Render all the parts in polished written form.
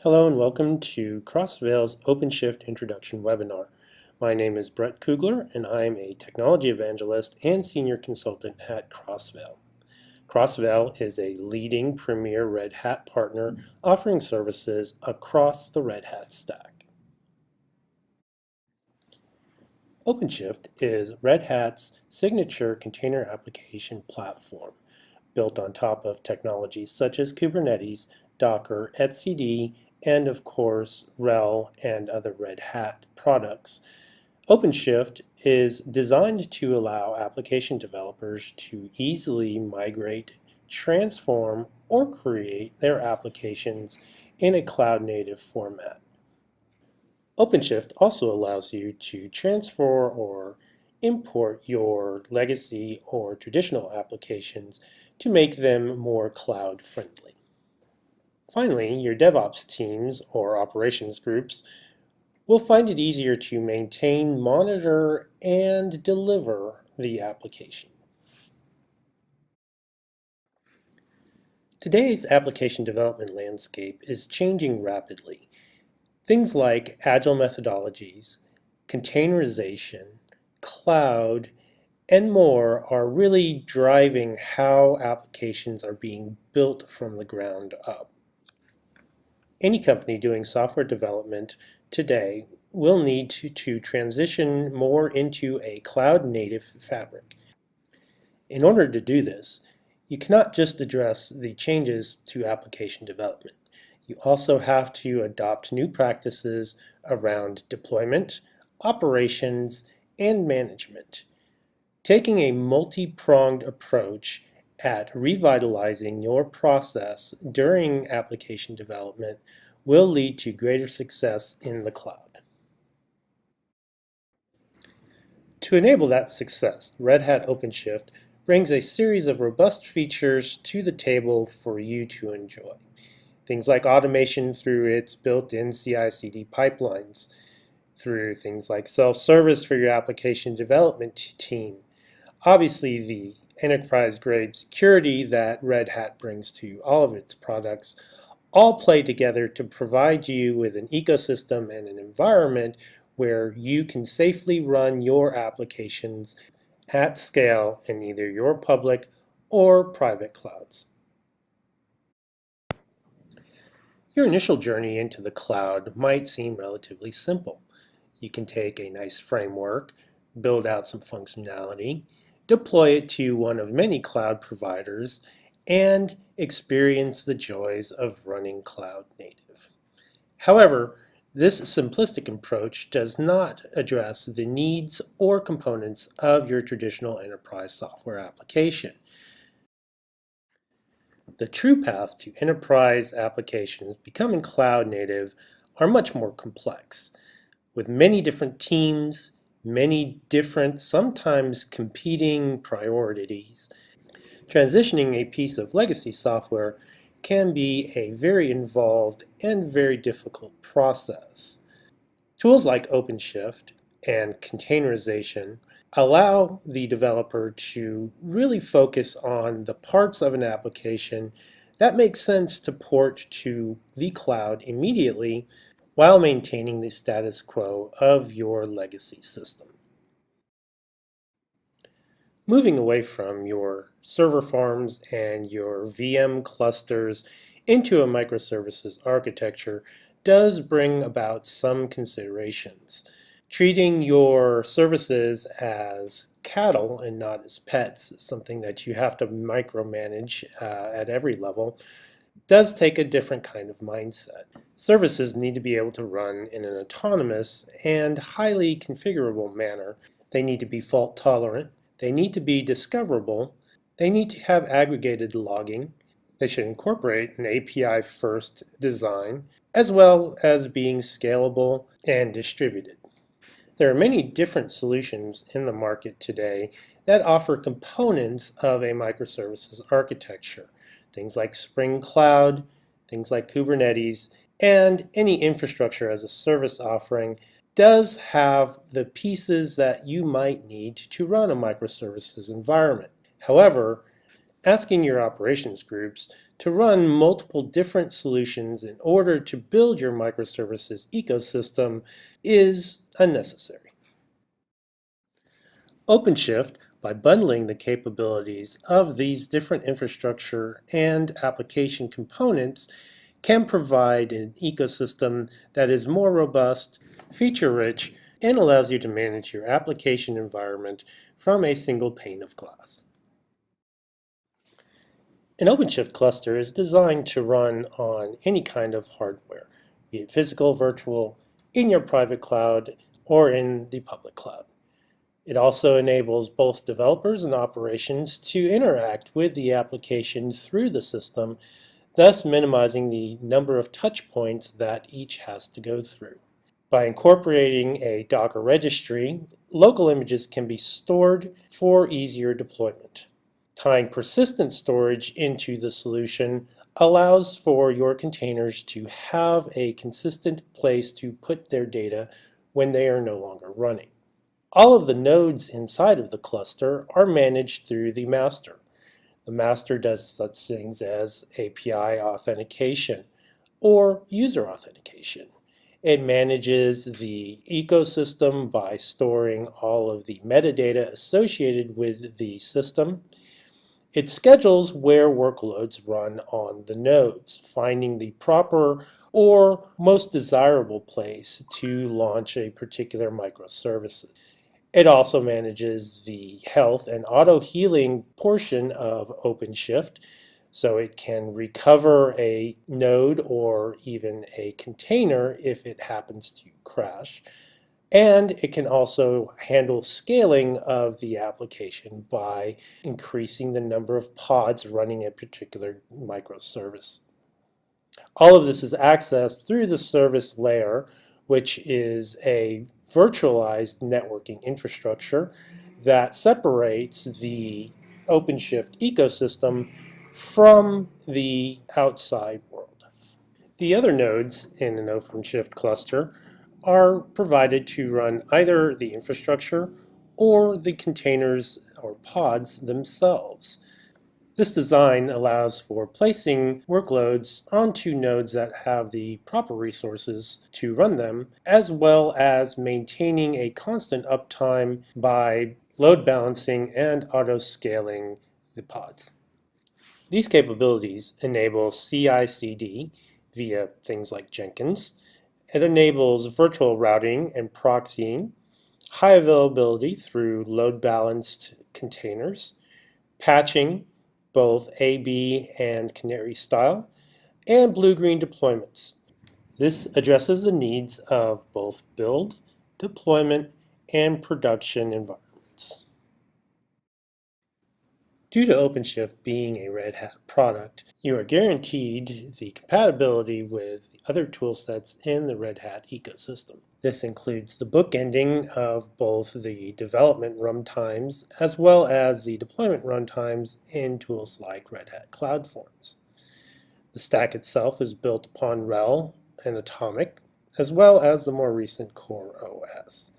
Hello and welcome to Crossvale's OpenShift Introduction webinar. My name is Brett Kugler and I am a technology evangelist and senior consultant at Crossvale. Crossvale is a leading premier Red Hat partner offering services across the Red Hat stack. OpenShift is Red Hat's signature container application platform, built on top of technologies such as Kubernetes, Docker, etcd, and of course RHEL and other Red Hat products. OpenShift is designed to allow application developers to easily migrate, transform, or create their applications in a cloud-native format. OpenShift also allows you to transfer or import your legacy or traditional applications to make them more cloud-friendly. Finally, your DevOps teams or operations groups will find it easier to maintain, monitor, and deliver the application. Today's application development landscape is changing rapidly. Things like agile methodologies, containerization, cloud, and more are really driving how applications are being built from the ground up. Any company doing software development today will need to transition more into a cloud-native fabric. In order to do this, you cannot just address the changes to application development. You also have to adopt new practices around deployment, operations, and management. Taking a multi-pronged approach at revitalizing your process during application development will lead to greater success in the cloud. To enable that success, Red Hat OpenShift brings a series of robust features to the table for you to enjoy. Things like automation through its built-in CI/CD pipelines, through things like self-service for your application development team. Obviously, the enterprise-grade security that Red Hat brings to all of its products all play together to provide you with an ecosystem and an environment where you can safely run your applications at scale in either your public or private clouds. Your initial journey into the cloud might seem relatively simple. You can take a nice framework, build out some functionality, deploy it to one of many cloud providers, and experience the joys of running cloud native. However, this simplistic approach does not address the needs or components of your traditional enterprise software application. The true path to enterprise applications becoming cloud native are much more complex, with many different teams, many different, sometimes competing priorities. Transitioning a piece of legacy software can be a very involved and very difficult process. Tools like OpenShift and containerization allow the developer to really focus on the parts of an application that make sense to port to the cloud immediately while maintaining the status quo of your legacy system. Moving away from your server farms and your VM clusters into a microservices architecture does bring about some considerations. Treating your services as cattle and not as pets, something that you have to micromanage at every level, does take a different kind of mindset. Services need to be able to run in an autonomous and highly configurable manner. They need to be fault tolerant. They need to be discoverable. They need to have aggregated logging. They should incorporate an API-first design, as well as being scalable and distributed. There are many different solutions in the market today that offer components of a microservices architecture. Things like Spring Cloud, things like Kubernetes, and any infrastructure as a service offering does have the pieces that you might need to run a microservices environment. However, asking your operations groups to run multiple different solutions in order to build your microservices ecosystem is unnecessary. OpenShift, by bundling the capabilities of these different infrastructure and application components, can provide an ecosystem that is more robust, feature-rich, and allows you to manage your application environment from a single pane of glass. An OpenShift cluster is designed to run on any kind of hardware, be it physical, virtual, in your private cloud, or in the public cloud. It also enables both developers and operations to interact with the application through the system, thus minimizing the number of touch points that each has to go through. By incorporating a Docker registry, local images can be stored for easier deployment. Tying persistent storage into the solution allows for your containers to have a consistent place to put their data when they are no longer running. All of the nodes inside of the cluster are managed through the master. The master does such things as API authentication or user authentication. It manages the ecosystem by storing all of the metadata associated with the system. It schedules where workloads run on the nodes, finding the proper or most desirable place to launch a particular microservice. It also manages the health and auto-healing portion of OpenShift, so it can recover a node or even a container if it happens to crash. And it can also handle scaling of the application by increasing the number of pods running a particular microservice. All of this is accessed through the service layer, which is a virtualized networking infrastructure that separates the OpenShift ecosystem from the outside world. The other nodes in an OpenShift cluster are provided to run either the infrastructure or the containers or pods themselves. This design allows for placing workloads onto nodes that have the proper resources to run them, as well as maintaining a constant uptime by load balancing and auto-scaling the pods. These capabilities enable CI/CD via things like Jenkins. It enables virtual routing and proxying, high availability through load-balanced containers, patching, both A/B and Canary style, and blue-green deployments. This addresses the needs of both build, deployment, and production environments. Due to OpenShift being a Red Hat product, you are guaranteed the compatibility with the other toolsets in the Red Hat ecosystem. This includes the bookending of both the development runtimes as well as the deployment runtimes in tools like Red Hat CloudForms. The stack itself is built upon RHEL and Atomic, as well as the more recent Core OS.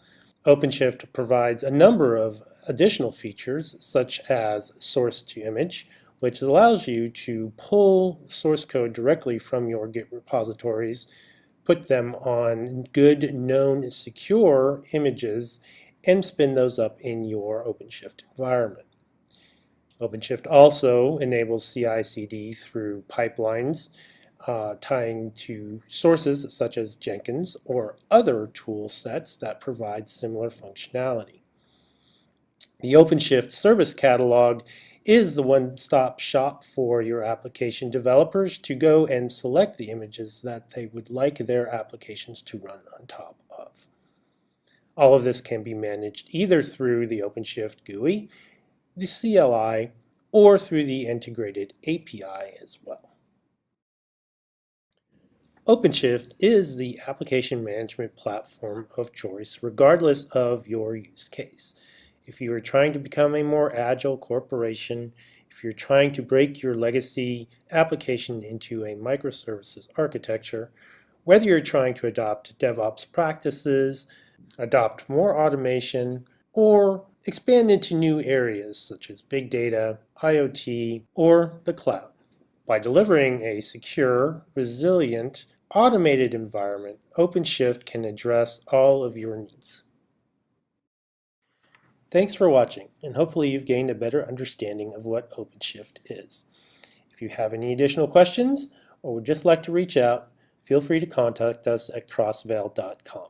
OpenShift provides a number of additional features, such as source to image, which allows you to pull source code directly from your Git repositories, put them on good, known, secure images, and spin those up in your OpenShift environment. OpenShift also enables CI/CD through pipelines, tying to sources such as Jenkins or other tool sets that provide similar functionality. The OpenShift Service Catalog is the one-stop shop for your application developers to go and select the images that they would like their applications to run on top of. All of this can be managed either through the OpenShift GUI, the CLI, or through the integrated API as well. OpenShift is the application management platform of choice regardless of your use case. If you are trying to become a more agile corporation, if you're trying to break your legacy application into a microservices architecture, whether you're trying to adopt DevOps practices, adopt more automation, or expand into new areas such as big data, IoT, or the cloud, By delivering a secure, resilient, automated environment, OpenShift can address all of your needs. Thanks for watching, and hopefully you've gained a better understanding of what OpenShift is. If you have any additional questions or would just like to reach out, feel free to contact us at crossvale.com.